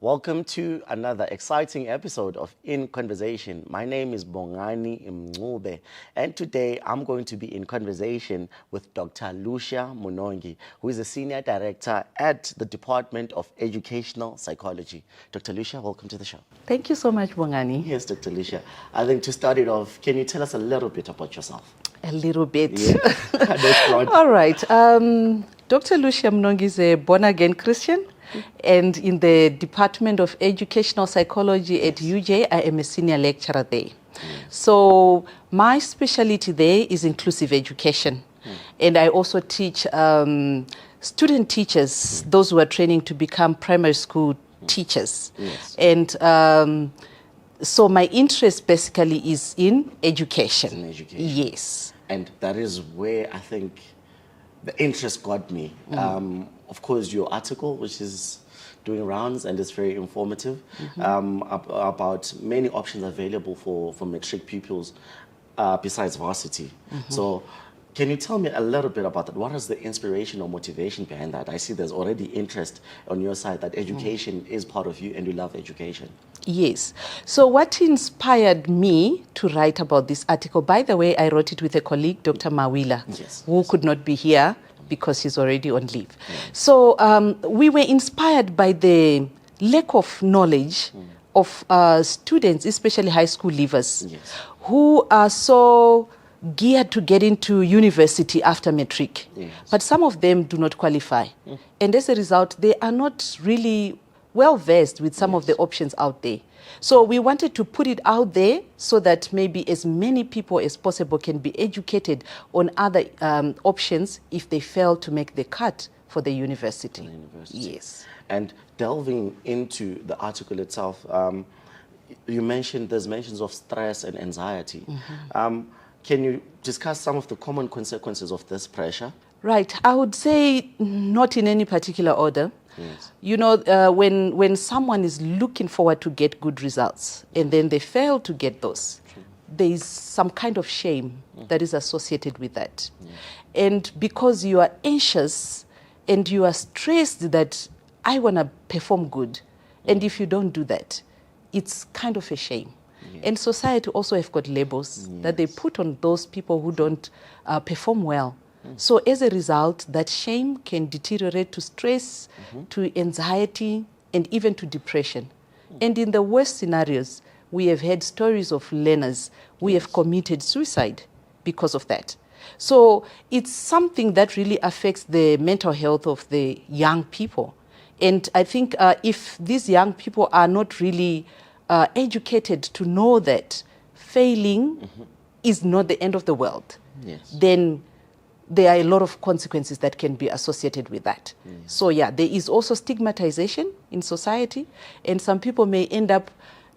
Welcome to another exciting episode of In Conversation. My name is Bongani Mncube, and today I'm going to be in conversation with Dr. Lucia Munongi, who is a Senior Director at the Department of Educational Psychology. Dr. Lucia, welcome to the show. Thank you so much, Bongani. Yes, Dr. Lucia. I think to start it off, can you tell us a little bit about yourself? A little bit. Yeah. All right. Dr. Lucia Munongi is a born-again Christian. And in the Department of Educational Psychology at UJ, I am a senior lecturer there. So my specialty there is inclusive education. And I also teach student teachers, those who are training to become primary school teachers. And so my interest basically is in education. Yes. And that is where I think the interest got me. Of course, your article, which is doing rounds and is very informative, about many options available for matric pupils besides varsity. So can you tell me a little bit about that? What is the inspiration or motivation behind that? I see there's already interest on your side that education is part of you and you love education. Yes. So what inspired me to write about this article, by the way, I wrote it with a colleague, Dr. Mawila, who could not be here because he's already on leave. So we were inspired by the lack of knowledge of students, especially high school leavers, who are so geared to get into university after matric. But some of them do not qualify. And as a result, they are not really well versed with some of the options out there. So we wanted to put it out there so that maybe as many people as possible can be educated on other options if they fail to make the cut for the university. Yes. And delving into the article itself, you mentioned there's mentions of stress and anxiety. Can you discuss some of the common consequences of this pressure? Right. I would say not in any particular order. You know, when someone is looking forward to get good results and then they fail to get those, there is some kind of shame that is associated with that. And because you are anxious and you are stressed that I want to perform good, and if you don't do that, it's kind of a shame. And society also have got labels that they put on those people who don't perform well. So as a result, that shame can deteriorate to stress, to anxiety, and even to depression. And in the worst scenarios, we have had stories of learners who have committed suicide because of that. So it's something that really affects the mental health of the young people. And I think if these young people are not really educated to know that failing is not the end of the world, then there are a lot of consequences that can be associated with that. So yeah, there is also stigmatization in society, and some people may end up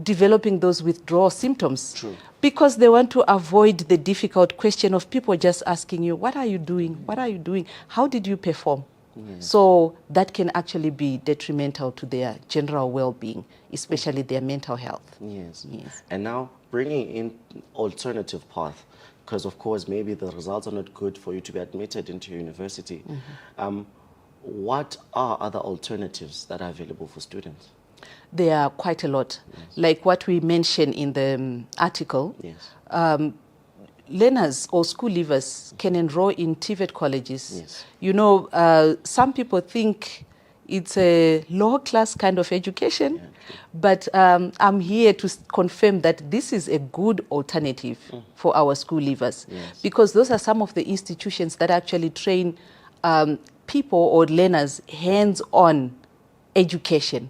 developing those withdrawal symptoms because they want to avoid the difficult question of people just asking you, what are you doing? What are you doing? How did you perform? So that can actually be detrimental to their general well-being, especially their mental health. And now bringing in alternative path, because of course maybe the results are not good for you to be admitted into university. What are other alternatives that are available for students? There are quite a lot. Like what we mentioned in the article, learners or school leavers can enroll in TVET colleges. You know, some people think it's a lower class kind of education, but I'm here to confirm that this is a good alternative for our school leavers, because those are some of the institutions that actually train people or learners hands-on education.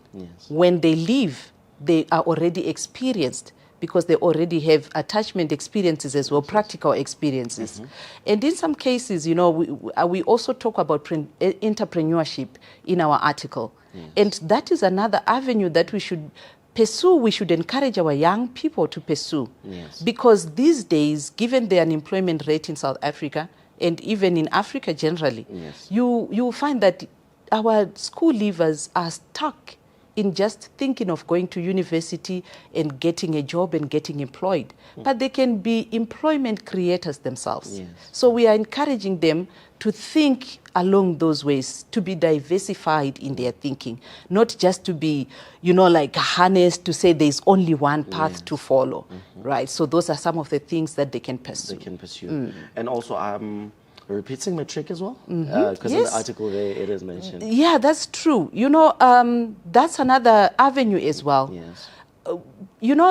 When they leave, they are already experienced because they already have attachment experiences as well, practical experiences. And in some cases, you know, we also talk about entrepreneurship in our article. And that is another avenue that we should pursue. We should encourage our young people to pursue. Because these days, given the unemployment rate in South Africa, and even in Africa generally, you will find that our school leavers are stuck in just thinking of going to university and getting a job and getting employed, but they can be employment creators themselves. Yes. So we are encouraging them to think along those ways, to be diversified in their thinking, not just to be, like harnessed to say there's only one path to follow, right? So those are some of the things that they can pursue. And also, repeating Matric as well? Because in the article there, it is mentioned. Yeah, that's true. That's another avenue as well. Yes.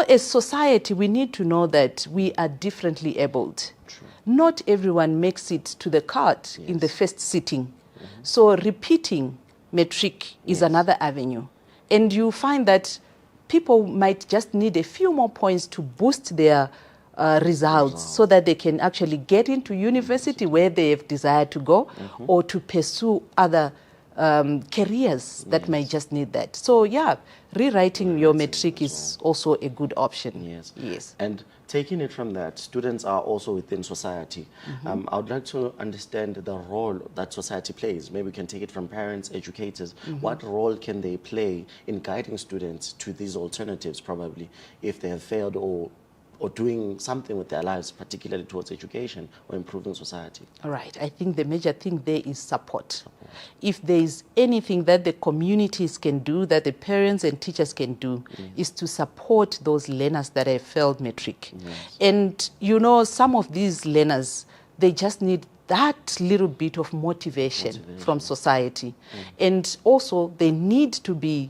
As society, we need to know that we are differently abled. True. Not everyone makes it to the cart in the first sitting. So repeating Matric is another avenue. And you find that people might just need a few more points to boost their results so that they can actually get into university where they have desired to go or to pursue other careers that might just need that. So yeah, rewriting your Matric is also a good option. Yes. And taking it from that, students are also within society. I would like to understand the role that society plays. Maybe we can take it from parents, educators. What role can they play in guiding students to these alternatives, probably, if they have failed or doing something with their lives, particularly towards education or improving society? All right. I think the major thing there is support. If there is anything that the communities can do, that the parents and teachers can do, is to support those learners that have failed Matric. And, some of these learners, they just need that little bit of motivation from society. And also, they need to be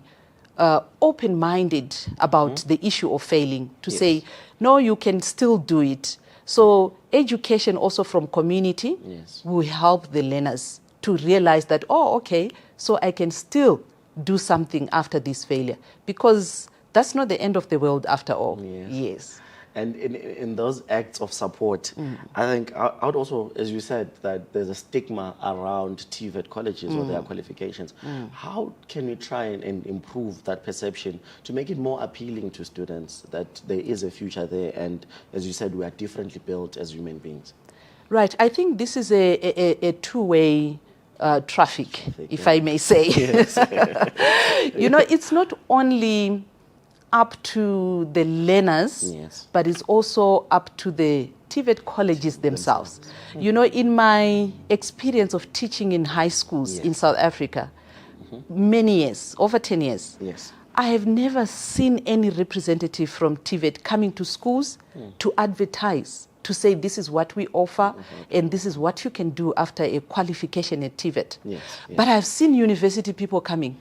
open-minded about the issue of failing, to say, no, you can still do it. So education also from community will help the learners to realize that, oh, okay, so I can still do something after this failure, because that's not the end of the world after all. Yes. And in those acts of support, I think I would also, as you said, that there's a stigma around TVET colleges or their qualifications. How can we try and improve that perception to make it more appealing to students that there is a future there, and as you said, we are differently built as human beings? Right. I think this is a two-way traffic, if I may say. It's not only up to the learners, but it's also up to the TVET colleges themselves. In my experience of teaching in high schools in South Africa, many years, over 10 years, I have never seen any representative from TVET coming to schools to advertise, to say this is what we offer and this is what you can do after a qualification at TVET. But I've seen university people coming.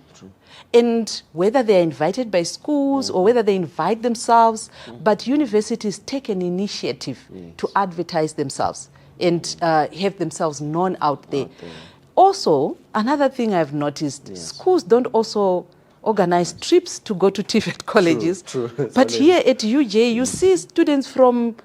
And whether they're invited by schools or whether they invite themselves, but universities take an initiative to advertise themselves and have themselves known out there. Also, another thing I've noticed, schools don't also organize trips to go to TVET colleges. True. But here at UJ, you see students from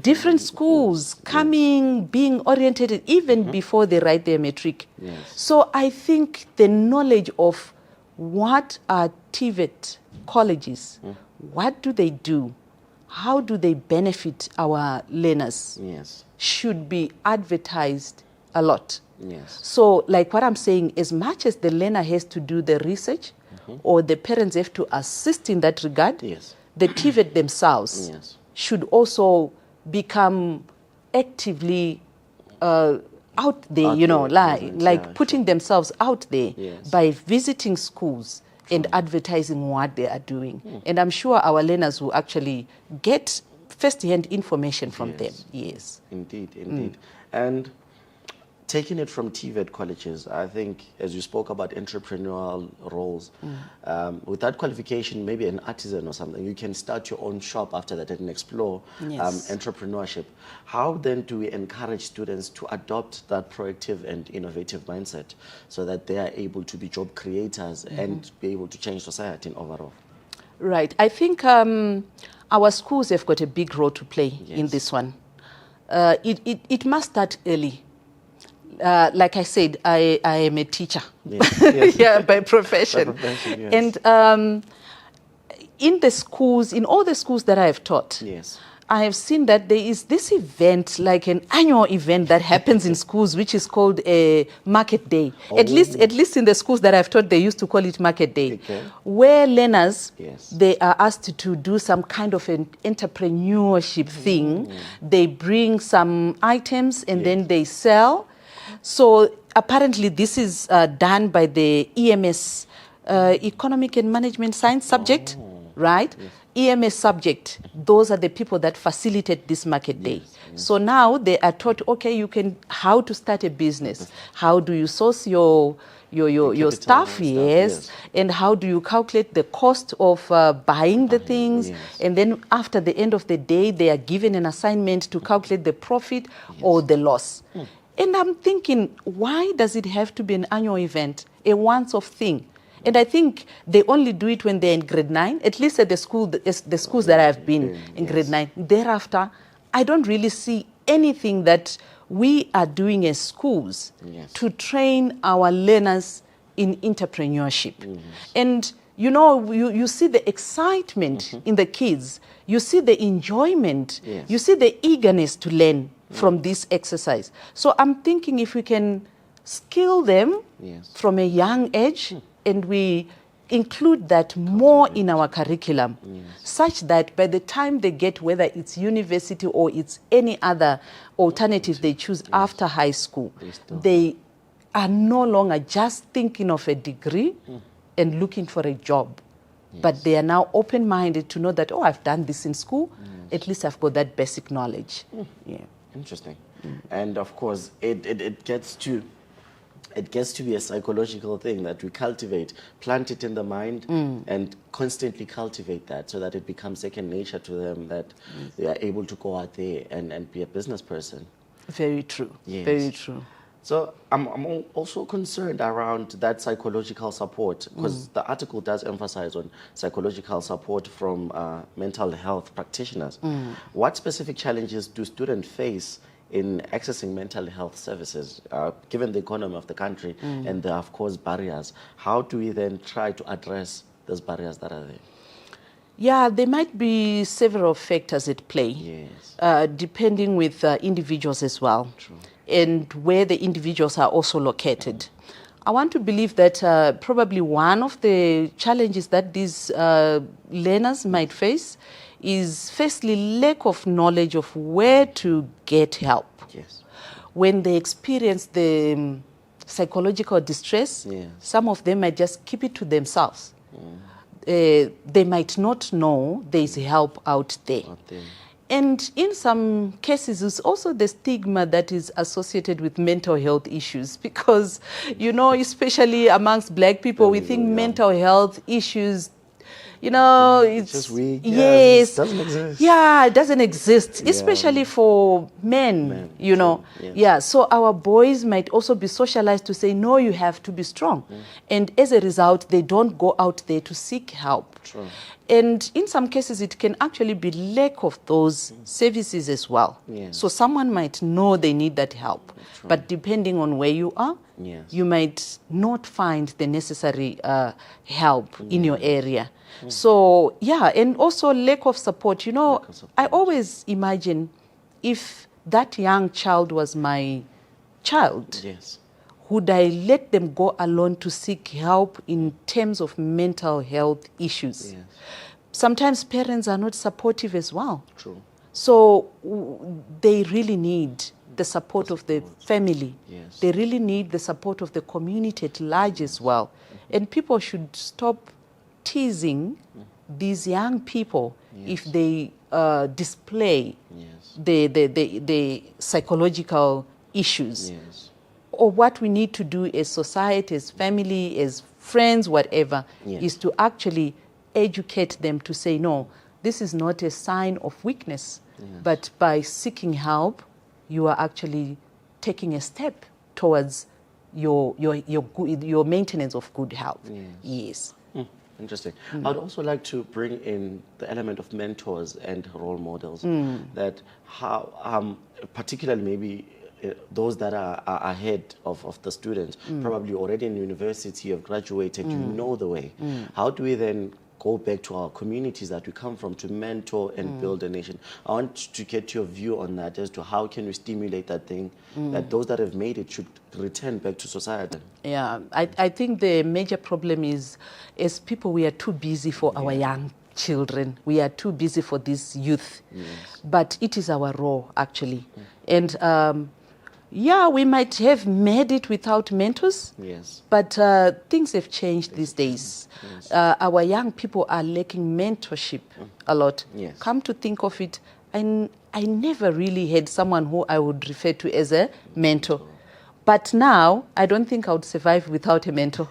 different schools coming, being oriented even before they write their Matric. So I think the knowledge of what are TVET colleges, what do they do, how do they benefit our learners, should be advertised a lot. So like what I'm saying, as much as the learner has to do the research or the parents have to assist in that regard, the TVET themselves should also become actively out there, like putting themselves out there by visiting schools and advertising what they are doing. And I'm sure our learners will actually get first-hand information from them. Indeed. And taking it from TVET colleges, I think, as you spoke about entrepreneurial roles, with that qualification, maybe an artisan or something, you can start your own shop after that and explore entrepreneurship. How then do we encourage students to adopt that proactive and innovative mindset so that they are able to be job creators and be able to change society overall? Right. I think our schools have got a big role to play in this one. It must start early. Like I said, I am a teacher by profession. And in the schools, in all the schools that I have taught, I have seen that there is this event, like an annual event that happens in schools, which is called a market day. Oh. At least in the schools that I've taught, they used to call it market day, Okay. where learners, Yes. they are asked to do some kind of an entrepreneurship thing. They bring some items and then they sell. So apparently this is done by the EMS, Economic and Management Science subject, right? EMS subject, those are the people that facilitate this market day. So now they are taught, okay, you can, how to start a business, how do you source your stuff, yes, and how do you calculate the cost of buying the things, and then after the end of the day, they are given an assignment to calculate the profit or the loss. And I'm thinking, why does it have to be an annual event, a once-off thing? And I think they only do it when they're in grade 9, at least at the schools that I've been in grade 9. Thereafter, I don't really see anything that we are doing as schools to train our learners in entrepreneurship. And you know, you see the excitement in the kids, you see the enjoyment, you see the eagerness to learn from this exercise. So I'm thinking if we can skill them from a young age, and we include that more in our curriculum, such that by the time they get, whether it's university or it's any other alternative they choose after high school, they are no longer just thinking of a degree and looking for a job. But they are now open-minded to know that, oh, I've done this in school, at least I've got that basic knowledge. Interesting. And of course, it gets to be a psychological thing that we cultivate, plant it in the mind, and constantly cultivate that so that it becomes second nature to them, that they are able to go out there and be a business person. Very true. Very true. So I'm also concerned around that psychological support, because the article does emphasize on psychological support from mental health practitioners. What specific challenges do students face in accessing mental health services, given the economy of the country and the, of course, barriers? How do we then try to address those barriers that are there? Yeah, there might be several factors at play, depending with individuals as well, and where the individuals are also located. I want to believe that probably one of the challenges that these learners might face is firstly lack of knowledge of where to get help. When they experience the psychological distress, some of them might just keep it to themselves. They might not know there's help out there. And in some cases, it's also the stigma that is associated with mental health issues, because, you know, especially amongst Black people, we think mental health issues, you know, it's just weak. Yes. It doesn't exist. Yeah, it doesn't exist, especially for men, you know. So our boys might also be socialized to say, no, you have to be strong. And as a result, they don't go out there to seek help. And in some cases, it can actually be lack of those services as well. So someone might know they need that help, but depending on where you are, you might not find the necessary help in your area. So, and also lack of support. You know, I always imagine if that young child was my child, would I let them go alone to seek help in terms of mental health issues? Sometimes parents are not supportive as well. So they really need the support of the family. They really need the support of the community at large as well. And people should stop teasing these young people if they display the psychological issues. Or what we need to do as society, as family, as friends, whatever, is to actually educate them to say, no, this is not a sign of weakness, but by seeking help, you are actually taking a step towards your maintenance of good health. Interesting. I'd also like to bring in the element of mentors and role models, that how, particularly maybe those that are ahead of the students, probably already in university, have graduated, you know the way. How do we then go back to our communities that we come from to mentor and build a nation. I want to get your view on that as to how can we stimulate that thing, that those that have made it should return back to society. Yeah, I think the major problem is, as people, we are too busy for our young children. We are too busy for this youth. But it is our role, actually. And yeah, we might have made it without mentors, but things have changed these days. Our young people are lacking mentorship a lot. Come to think of it, I never really had someone who I would refer to as a mentor. But now, I don't think I would survive without a mentor.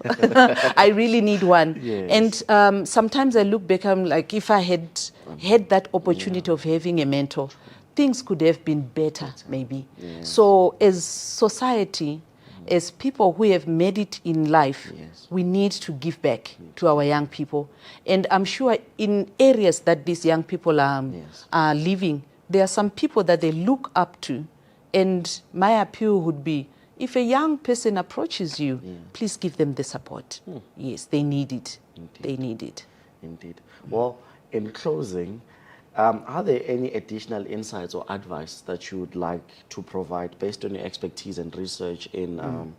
I really need one. And sometimes I look back, I'm like, if I had had that opportunity of having a mentor, things could have been better, maybe. So as society, as people who have made it in life, we need to give back to our young people. And I'm sure in areas that these young people are living, there are some people that they look up to. And my appeal would be, if a young person approaches you, please give them the support. Yes, they need it. Indeed. They need it. Indeed. Well, in closing, are there any additional insights or advice that you would like to provide based on your expertise and research in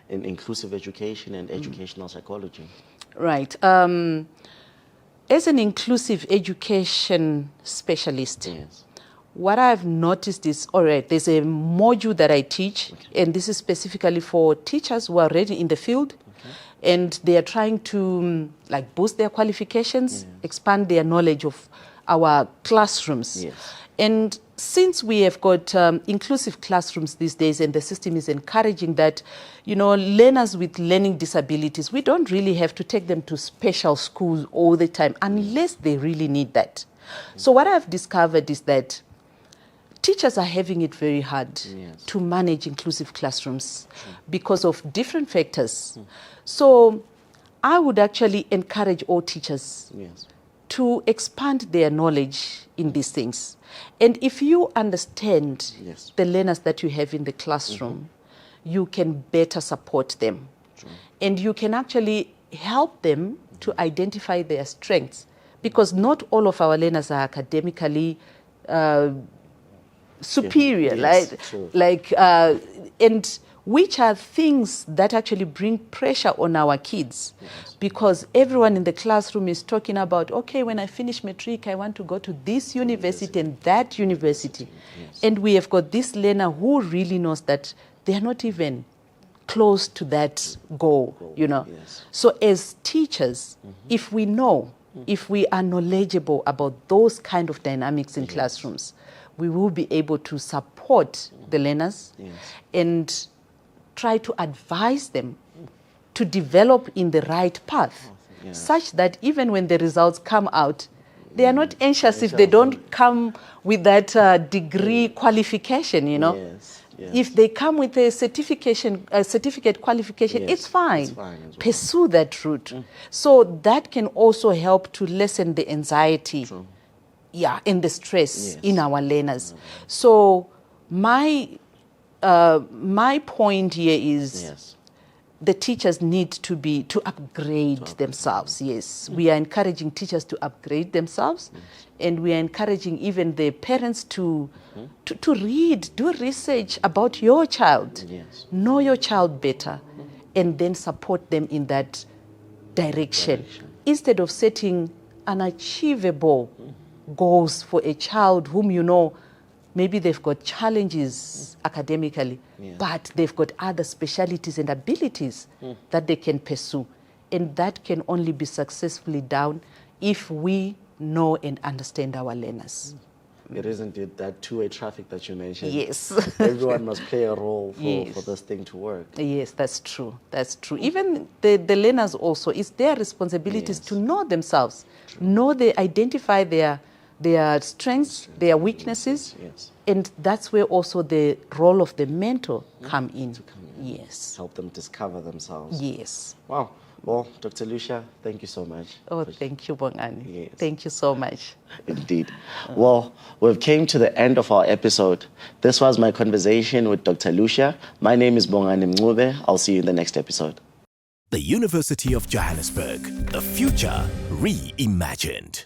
inclusive education and educational psychology? Right. As an inclusive education specialist, what I've noticed is, all right, there's a module that I teach, and this is specifically for teachers who are already in the field, and they are trying to like boost their qualifications, expand their knowledge of our classrooms. And since we have got inclusive classrooms these days, and the system is encouraging that, you know, learners with learning disabilities, we don't really have to take them to special schools all the time unless they really need that. So what I've discovered is that teachers are having it very hard to manage inclusive classrooms because of different factors. So I would actually encourage all teachers to expand their knowledge in these things. And if you understand the learners that you have in the classroom, you can better support them. And you can actually help them to identify their strengths, because not all of our learners are academically superior, and which are things that actually bring pressure on our kids, because everyone in the classroom is talking about, okay, when I finish Matric, I want to go to this university and that university. And we have got this learner who really knows that they are not even close to that goal, you know. So as teachers, if we know, if we are knowledgeable about those kind of dynamics in classrooms, we will be able to support the learners and try to advise them to develop in the right path, such that even when the results come out, they are not anxious if they don't come with that degree qualification, you know. If they come with a certificate qualification, it's fine. Pursue that route. So that can also help to lessen the anxiety and the stress in our learners. So my point here is the teachers need to upgrade themselves. We are encouraging teachers to upgrade themselves, and we are encouraging even the parents to read, do research about your child, know your child better, and then support them in that direction, instead of setting unachievable goals for a child whom you know maybe they've got challenges academically, but they've got other specialities and abilities that they can pursue. And that can only be successfully done if we know and understand our learners. It isn't it that two-way traffic that you mentioned. Everyone must play a role for this thing to work. That's true. That's true. Even the learners also, it's their responsibilities to know themselves, identify their strengths, their weaknesses, and that's where also the role of the mentor come in. Help them discover themselves. Wow. Well, Dr. Lucia, thank you so much. Oh, thank you, Bongani. Thank you so much. Indeed. Well, we've came to the end of our episode. This was my conversation with Dr. Lucia. My name is Bongani Mncube. I'll see you in the next episode. The University of Johannesburg, the future reimagined.